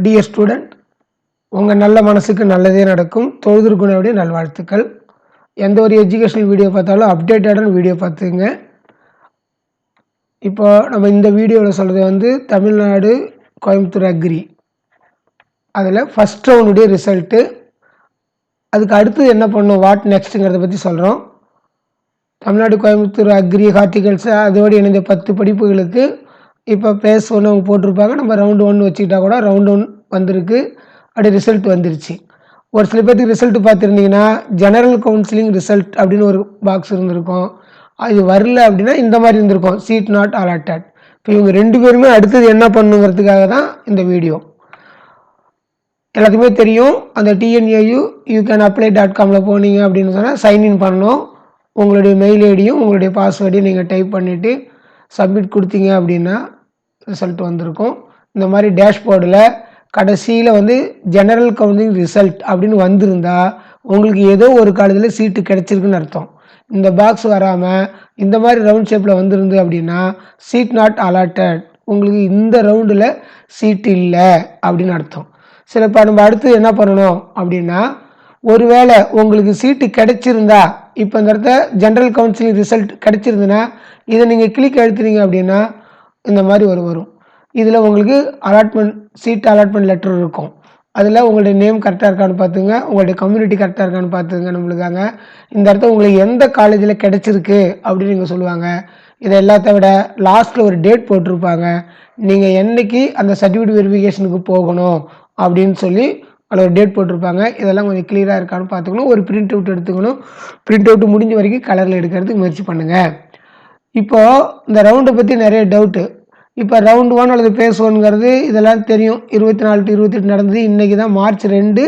Dear student, உங்கள் நல்ல மனசுக்கு நல்லதே நடக்கும். தொழுதுருக்குனுடைய நல்வாழ்த்துக்கள். எந்த ஒரு எஜுகேஷனல் வீடியோ பார்த்தாலும் அப்டேட்டடான வீடியோ பார்த்துங்க. இப்போ நம்ம இந்த வீடியோவில் சொல்கிறது வந்து தமிழ்நாடு கோயம்புத்தூர் அக்ரி, அதில் ஃபஸ்ட் ரவுண்டுடைய ரிசல்ட்டு, அதுக்கு அடுத்தது என்ன பண்ணணும், வாட் நெக்ஸ்ட்டுங்கிறத பற்றி சொல்கிறோம். தமிழ்நாடு கோயம்புத்தூர் அக்ரி ஹார்டிகல்ச்சர் அதோடு இணைந்த 10 படிப்புகளுக்கு இப்போ பேஸ் ஒன்று அவங்க போட்டிருப்பாங்க. நம்ம ரவுண்டு 1 வச்சுக்கிட்டா கூட ரவுண்டு 1 வந்திருக்கு, அப்படி ரிசல்ட் வந்துருச்சு. ஒரு சில பேர்த்துக்கு ரிசல்ட் பார்த்துருந்தீங்கன்னா ஜெனரல் கவுன்சிலிங் ரிசல்ட் அப்படின்னு ஒரு பாக்ஸ் இருந்திருக்கும். அது வரல அப்படின்னா இந்த மாதிரி இருந்திருக்கும், சீட் நாட் அலாட்டட். இப்போ இவங்க 2 பேருமே அடுத்தது என்ன பண்ணுங்கிறதுக்காக தான் இந்த வீடியோ. எல்லாத்துக்குமே தெரியும், அந்த TNAU YouCanApply.comல போனீங்க அப்படின்னு சொன்னால் சைன்இன் பண்ணணும். உங்களுடைய மெயில் ஐடியும் உங்களுடைய பாஸ்வேர்டையும் நீங்கள் டைப் பண்ணிவிட்டு சப்மிட் கொடுத்தீங்க அப்படின்னா ரிசல்ட் வந்திருக்கும். இந்த மாதிரி டேஷ்போர்டில் கடைசியில் வந்து ஜெனரல் கவுன்சிலிங் ரிசல்ட் அப்படின்னு வந்திருந்தா உங்களுக்கு ஏதோ ஒரு காலேஜில் சீட்டு கிடச்சிருக்குன்னு அர்த்தம். இந்த பாக்ஸ் வராமல் இந்த மாதிரி ரவுண்ட் ஷேப்பில் வந்திருந்து அப்படின்னா சீட் நாட் அலாட்டட், உங்களுக்கு இந்த ரவுண்டில் சீட்டு இல்லை அப்படின்னு அர்த்தம். சரி, இப்போ நம்ம அடுத்து என்ன பண்ணணும் அப்படின்னா, ஒருவேளை உங்களுக்கு சீட்டு கிடைச்சிருந்தா, இப்போ இந்த இடத்த ஜென்ரல் கவுன்சிலிங் ரிசல்ட் கிடைச்சிருந்துன்னா இதை நீங்கள் கிளிக் அழுத்துனீங்க அப்படின்னா இந்த மாதிரி வரும். இதில் உங்களுக்கு சீட் அலாட்மெண்ட் லெட்டர் இருக்கும். அதில் உங்களுடைய நேம் கரெக்டாக இருக்கான்னு பார்த்துங்க, உங்களுடைய கம்யூனிட்டி கரெக்டாக இருக்கான்னு பார்த்துங்க. நம்மளுக்காங்க இந்த இடத்த உங்களுக்கு எந்த காலேஜில் கிடச்சிருக்கு அப்படின்னு நீங்கள் சொல்லுவாங்க. இதை எல்லாத்த விட லாஸ்ட்டில் ஒரு டேட் போட்டிருப்பாங்க, நீங்கள் என்றைக்கு அந்த சர்டிஃபிகேட் வெரிஃபிகேஷனுக்கு போகணும் அப்படின்னு சொல்லி அதில் ஒரு டேட் போட்டிருப்பாங்க. இதெல்லாம் கொஞ்சம் கிளியராக இருக்கான்னு பார்த்துக்கணும். ஒரு பிரிண்ட் அவுட் எடுத்துக்கணும். பிரிண்ட் அவுட் முடிஞ்ச வரைக்கும் கலரில் எடுக்கிறதுக்கு முயற்சி பண்ணுங்கள். இப்போது இந்த ரவுண்டை பற்றி நிறைய டவுட்டு. இப்போ ரவுண்டு 1 அல்லது பேஸ் 1ங்கிறது இதெல்லாம் தெரியும். 24 to 28 நடந்தது. இன்றைக்கி தான் March 2,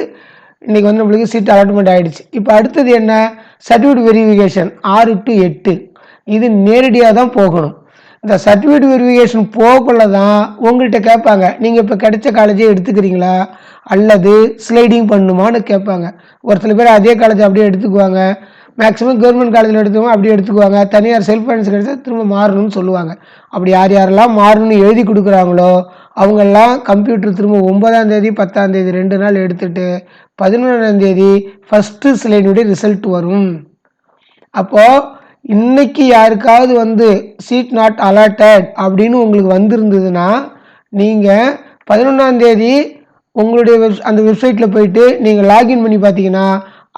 இன்றைக்கி வந்து நம்மளுக்கு சீட் அலாட்மெண்ட் ஆகிடுச்சு. இப்போ அடுத்தது என்ன, சர்டிஃபிகேட் வெரிஃபிகேஷன் 6 to 8. இது நேரடியாக தான் போகணும். இந்த சர்டிஃபிகேட் வெரிஃபிகேஷன் போகக்குள்ள தான் உங்கள்கிட்ட கேட்பாங்க, நீங்கள் இப்போ கிடைச்ச காலேஜே எடுத்துக்கிறீங்களா அல்லது ஸ்லைடிங் பண்ணுமான்னு கேட்பாங்க. ஒரு சில பேர் அதே காலேஜ் அப்படியே எடுத்துக்குவாங்க. மேக்ஸிமம் கவர்மெண்ட் காலேஜில் எடுத்துக்குவாங்க, அப்படியே எடுத்துக்குவாங்க. தனியார் செல்ஃப் ஃபைனான்ஸ் கிடைச்சா திரும்ப மாறணும்னு சொல்லுவாங்க. அப்படி யாரெல்லாம் மாறணும்னு எழுதி கொடுக்குறாங்களோ அவங்கெல்லாம் கம்ப்யூட்டர் திரும்ப 9ஆம் தேதி 10ஆம் தேதி 2 நாள் எடுத்துகிட்டு 11ஆம் தேதி ஃபஸ்ட்டு ஸ்லைடுடைய ரிசல்ட் வரும். அப்போது இன்னைக்கு யாருக்காவது வந்து சீட் நாட் அலாட்டட் அப்படின்னு உங்களுக்கு வந்திருந்ததுன்னா நீங்கள் 11ஆம் தேதி உங்களுடைய அந்த வெப்சைட்டில் போயிட்டு நீங்கள் லாகின் பண்ணி பார்த்தீங்கன்னா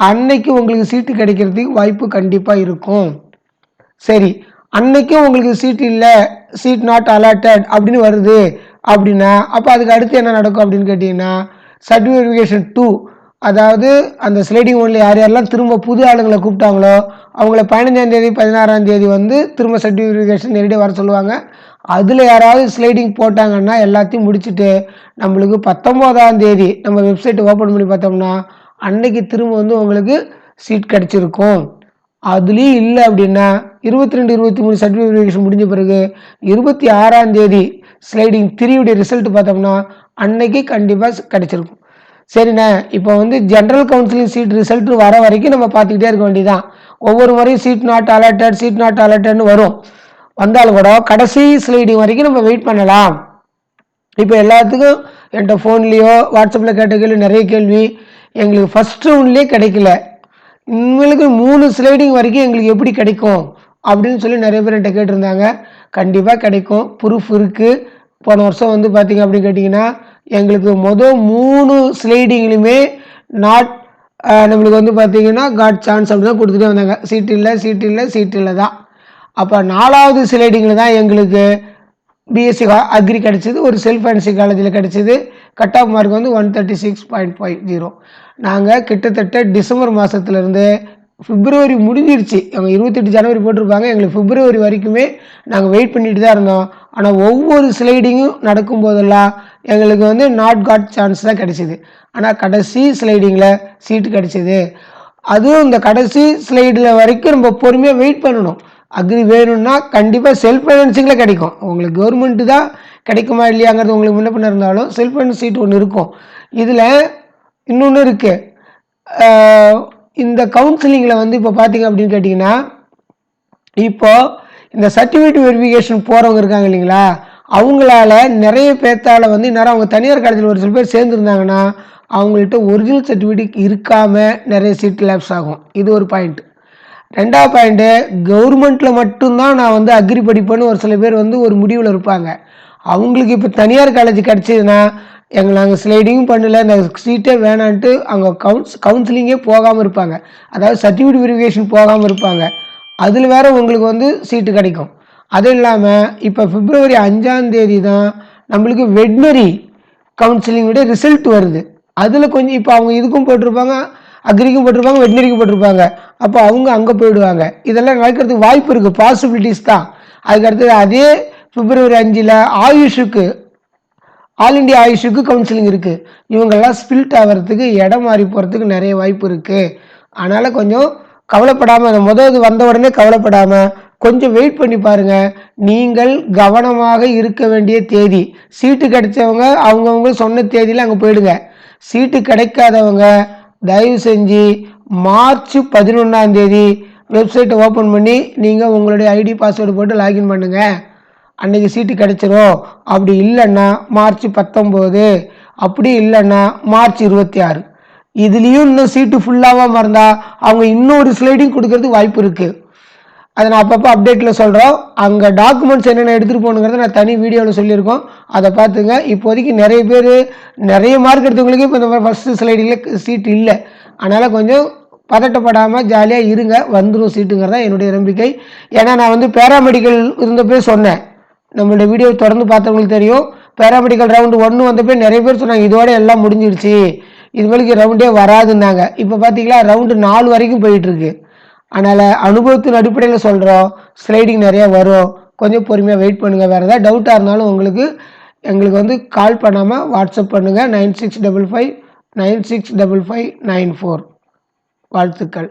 அன்னைக்கு உங்களுக்கு சீட்டு கிடைக்கிறதுக்கு வாய்ப்பு கண்டிப்பாக இருக்கும். சரி, அன்னைக்கும் உங்களுக்கு சீட் இல்லை, சீட் நாட் அலாட்டட் அப்படின்னு வருது அப்படின்னா அப்போ அதுக்கு அடுத்து என்ன நடக்கும் அப்படின்னு கேட்டிங்கன்னா, சர்டிஃபிகேட் வெரிஃபிகேஷன் 2, அதாவது அந்த ஸ்லைடிங் 1ல் யாரெல்லாம் திரும்ப புது ஆளுங்களை கூப்பிட்டாங்களோ அவங்கள 15ஆம் தேதி 16ஆம் தேதி வந்து திரும்ப சர்டிஃபிகேட் வெரிஃபிகேஷன் நேரடியாக வர சொல்லுவாங்க. அதில் யாராவது ஸ்லைடிங் போட்டாங்கன்னா எல்லாத்தையும் முடிச்சுட்டு நம்மளுக்கு 19ஆம் தேதி நம்ம வெப்சைட்டை ஓப்பன் பண்ணி பார்த்தோம்னா அன்னைக்கு திரும்ப வந்து உங்களுக்கு சீட் கிடச்சிருக்கும். அதுலேயும் இல்லை அப்படின்னா 22, 23 சர்டிஃபிகேட் வெரிஃபிகேஷன் முடிஞ்ச பிறகு 26ஆம் தேதி ஸ்லைடிங் 3 ரிசல்ட் பார்த்தோம்னா அன்னைக்கு கண்டிப்பாக கிடச்சிருக்கும். சரிண்ணே, இப்போ வந்து ஜென்ரல் கவுன்சிலிங் சீட் ரிசல்ட் வர வரைக்கும் நம்ம பார்த்துக்கிட்டே இருக்க வேண்டியதான். ஒவ்வொரு முறையும் சீட் நாட் அலாட்டட்னு வரும். வந்தாலும் கூட கடைசி ஸ்லைடிங் வரைக்கும் நம்ம வெயிட் பண்ணலாம். இப்போ எல்லாத்துக்கும் என்கிட்ட ஃபோன்லேயோ வாட்ஸ்அப்பில் கேட்ட கேள்வி நிறைய கேள்வி, எங்களுக்கு ஃபஸ்ட் ரவுண்ட்லேயே கிடைக்கல, உங்களுக்கு 3 ஸ்லைடிங் வரைக்கும் எங்களுக்கு எப்படி கிடைக்கும் அப்படின்னு சொல்லி நிறைய பேர் என்கிட்ட கேட்டிருந்தாங்க. கண்டிப்பாக கிடைக்கும், ப்ரூஃப் இருக்குது. போன வருஷம் வந்து பார்த்திங்க அப்படின்னு கேட்டிங்கன்னா எங்களுக்கு 3 ஸ்லைடிங்லையுமே நம்மளுக்கு வந்து பார்த்திங்கன்னா காட் சான்ஸ் அப்படி தான் கொடுத்துட்டே வந்தாங்க. சீட் இல்லை தான். அப்போ 4வது ஸ்லைடிங்கில் தான் எங்களுக்கு பிஎஸ்சி அக்ரி கிடச்சிது, ஒரு செல்ஃப் ஃபைனான்ஸ் காலேஜில் கிடச்சிது. கட் ஆஃப் மார்க் வந்து 136.50. நாங்கள் கிட்டத்தட்ட டிசம்பர் மாதத்துலேருந்து பிப்ரவரி முடிஞ்சிருச்சு. அவங்க 28 ஜனவரி போட்டிருப்பாங்க, எங்களுக்கு பிப்ரவரி வரைக்குமே நாங்கள் வெயிட் பண்ணிட்டு தான் இருந்தோம். ஆனால் ஒவ்வொரு ஸ்லைடிங்கும் நடக்கும்போதெல்லாம் எங்களுக்கு வந்து நாட் காட் சான்ஸ் தான் கிடச்சிது. ஆனால் கடைசி ஸ்லைடிங்கில் சீட்டு கிடச்சிது. அதுவும் இந்த கடைசி ஸ்லைடில் வரைக்கும் நம்ம பொறுமையாக வெயிட் பண்ணணும். அக்ரி வேணும்னா கண்டிப்பாக செல்ஃப் ஃபைனான்சிங்கில் கிடைக்கும். உங்களுக்கு கவர்மெண்ட்டு தான் கிடைக்குமா இல்லையாங்கிறது உங்களுக்கு முன்ன பின்ன இருந்தாலும் செல்ஃப் ஃபைனான்ஸ் சீட் ஒன்று இருக்கும். இதில் இன்னொன்று இருக்குது, இந்த கவுன்சிலிங்கில் வந்து இப்போ பார்த்தீங்க அப்படின்னு கேட்டிங்கன்னா, இப்போது இந்த சர்டிஃபிகேட் வெரிஃபிகேஷன் போகிறவங்க இருக்காங்க இல்லைங்களா, அவங்களால நிறைய பேர்த்தால வந்து இந்நேரம் அவங்க தனியார் காலேஜில் ஒரு சில பேர் சேர்ந்துருந்தாங்கன்னா அவங்கள்ட்ட ஒரிஜினல் சர்டிஃபிகேட் இருக்காமல் நிறைய சீட் லேப்ஸ் ஆகும். இது ஒரு பாயிண்ட். 2வது பாயிண்ட்டு, கவர்மெண்ட்டில் மட்டும்தான் நான் வந்து அக்ரி படிப்பேன்னு ஒரு சில பேர் வந்து ஒரு முடிவில் இருப்பாங்க. அவங்களுக்கு இப்போ தனியார் காலேஜ் கிடச்சிதுன்னா நாங்கள் ஸ்லைடிங்கும் பண்ணல, இந்த சீட்டே வேணான்ட்டு அவங்க கவுன்சிலிங்கே போகாமல் இருப்பாங்க. அதாவது சர்டிஃபிகேட் வெரிஃபிகேஷன் போகாமல் இருப்பாங்க. அதில் வேறு உங்களுக்கு வந்து சீட்டு கிடைக்கும். அதுவும் இல்லாமல் இப்போ பிப்ரவரி 5ஆம் தேதி தான் நம்மளுக்கு வெட்னரி கவுன்சிலிங் விட ரிசல்ட் வருது. அதில் கொஞ்சம் இப்போ அவங்க இதுக்கும் போட்டிருப்பாங்க, அக்ரிக்கும் போட்டிருப்பாங்க, வெட்னரிக்கும் போட்டிருப்பாங்க. அப்போ அவங்க அங்கே போயிடுவாங்க. இதெல்லாம் நடக்கிறதுக்கு வாய்ப்பு இருக்குது, பாசிபிலிட்டிஸ் தான். அதுக்கடுத்தது அதே பிப்ரவரி 5ல் ஆயுஷுக்கு, ஆல் இண்டியா ஆயுஷுக்கு கவுன்சிலிங் இருக்குது. இவங்கெல்லாம் ஸ்பில்ட் ஆகிறதுக்கு, இடம் மாறி போகிறதுக்கு நிறைய வாய்ப்பு இருக்குது. அதனால் கொஞ்சம் கவலைப்படாமல், இது வந்த உடனே கவலைப்படாமல் கொஞ்சம் வெயிட் பண்ணி பாருங்கள். நீங்கள் கவனமாக இருக்க வேண்டிய தேதி, சீட்டு கிடைச்சவங்க அவங்கவுங்க சொன்ன தேதியில் அங்கே போயிடுங்க. சீட்டு கிடைக்காதவங்க தயவு செஞ்சு மார்ச் 11ஆம் தேதி வெப்சைட்டை ஓப்பன் பண்ணி நீங்கள் உங்களுடைய ஐடி பாஸ்வேர்டு போட்டு லாகின் பண்ணுங்கள். அன்றைக்கி சீட்டு கிடைச்சிரும். அப்படி இல்லைன்னா மார்ச் 19, அப்படி இல்லைன்னா மார்ச் 26. இதுலேயும் இன்னும் சீட்டு ஃபுல்லாகாமல் இருந்தால் அவங்க இன்னொரு ஸ்லைடிங் கொடுக்கறதுக்கு வாய்ப்பு இருக்குது. அதை நான் அப்பப்போ அப்டேட்டில் சொல்கிறோம். அங்கே டாக்குமெண்ட்ஸ் என்னென்ன எடுத்துகிட்டு போகணுங்கிறத நான் தனி வீடியோவில் சொல்லியிருக்கோம், அதை பார்த்துங்க. இப்போதைக்கு நிறைய பேர் நிறைய மார்க் எடுத்தவங்களுக்கு இப்போ இந்த ஃபஸ்ட்டு ஸ்லைடிங்கில் சீட்டு இல்லை. அதனால் கொஞ்சம் பதட்டப்படாமல் ஜாலியாக இருங்க, வந்துடும் சீட்டுங்கிறதா என்னுடைய நம்பிக்கை. ஏன்னா நான் வந்து பேராமெடிக்கல் இருந்தப்போ சொன்னேன், நம்மளுடைய வீடியோ தொடர்ந்து பார்த்தவங்களுக்கு தெரியும். பேராமெடிக்கல் ரவுண்டு 1 வந்தப்போ நிறைய பேர் சொன்னாங்க இதோட எல்லாம் முடிஞ்சிடுச்சு, இதுவரைக்கும் ரவுண்டே வராதுன்னாங்க. இப்போ பார்த்தீங்களா ரவுண்டு 4 வரைக்கும் போயிட்டுருக்கு. அதனால் அனுபவத்தின் அடிப்படையில் சொல்கிறோம், ஸ்லைடிங் நிறையா வரும். கொஞ்சம் பொறுமையாக வெயிட் பண்ணுங்கள். வேறு ஏதாவது டவுட்டாக இருந்தாலும் எங்களுக்கு வந்து கால் பண்ணாமல் வாட்ஸ்அப் பண்ணுங்கள். 9655 965594. வாழ்த்துக்கள்.